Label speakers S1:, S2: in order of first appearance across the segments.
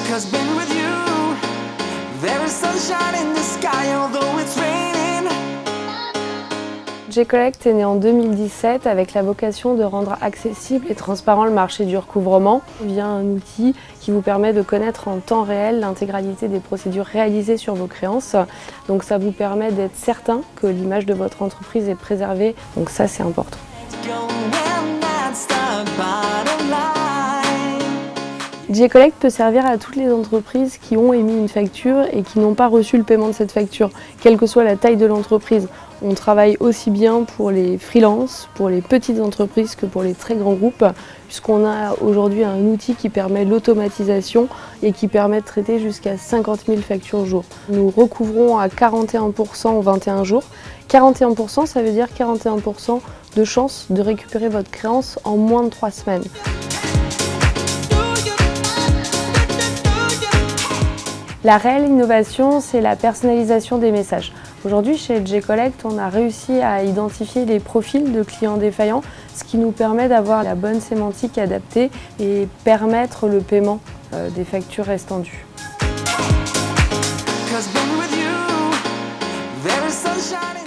S1: 'Cause being with you, there is sunshine in the sky, although it's raining.
S2: J-Collect est né en 2017 avec la vocation de rendre accessible et transparent le marché du recouvrement via un outil qui vous permet de connaître en temps réel l'intégralité des procédures réalisées sur vos créances. Donc ça vous permet d'être certain que l'image de votre entreprise est préservée, donc ça c'est important. J-Collect peut servir à toutes les entreprises qui ont émis une facture et qui n'ont pas reçu le paiement de cette facture, quelle que soit la taille de l'entreprise. On travaille aussi bien pour les freelances, pour les petites entreprises que pour les très grands groupes, puisqu'on a aujourd'hui un outil qui permet l'automatisation et qui permet de traiter jusqu'à 50 000 factures au jour. Nous recouvrons à 41% en 21 jours. 41%, ça veut dire 41% de chance de récupérer votre créance en moins de 3 semaines. La réelle innovation, c'est la personnalisation des messages. Aujourd'hui, chez J-Collect, on a réussi à identifier les profils de clients défaillants, ce qui nous permet d'avoir la bonne sémantique adaptée et permettre le paiement des factures restantes dues.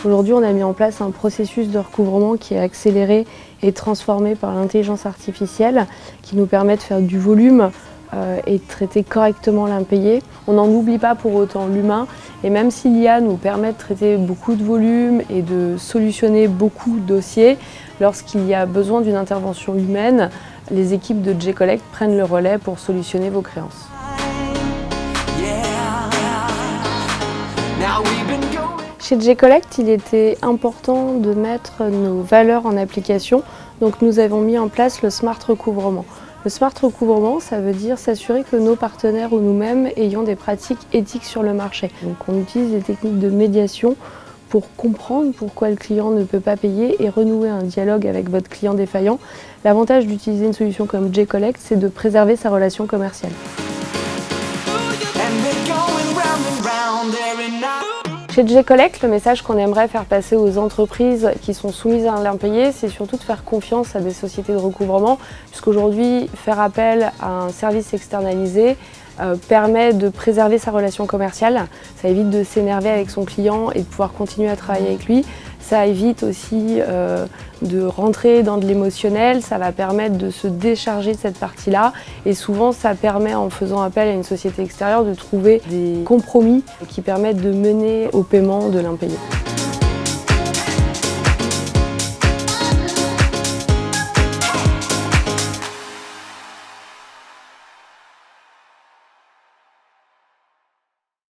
S2: Aujourd'hui, on a mis en place un processus de recouvrement qui est accéléré et transformé par l'intelligence artificielle, qui nous permet de faire du volume et de traiter correctement l'impayé. On n'en oublie pas pour autant l'humain, et même si l'IA nous permet de traiter beaucoup de volume et de solutionner beaucoup de dossiers, lorsqu'il y a besoin d'une intervention humaine, les équipes de J-Collect prennent le relais pour solutionner vos créances. Chez J-Collect, il était important de mettre nos valeurs en application, donc nous avons mis en place le Smart Recouvrement. Le Smart Recouvrement, ça veut dire s'assurer que nos partenaires ou nous-mêmes ayons des pratiques éthiques sur le marché. Donc on utilise des techniques de médiation pour comprendre pourquoi le client ne peut pas payer et renouer un dialogue avec votre client défaillant. L'avantage d'utiliser une solution comme J-Collect, c'est de préserver sa relation commerciale. Chez J-Collect, le message qu'on aimerait faire passer aux entreprises qui sont soumises à l'impayé, c'est surtout de faire confiance à des sociétés de recouvrement, puisqu'aujourd'hui, faire appel à un service externalisé permet de préserver sa relation commerciale. Ça évite de s'énerver avec son client et de pouvoir continuer à travailler avec lui. Ça évite aussi de rentrer dans de l'émotionnel, ça va permettre de se décharger de cette partie-là. Et souvent, ça permet, en faisant appel à une société extérieure, de trouver des compromis qui permettent de mener au paiement de l'impayé.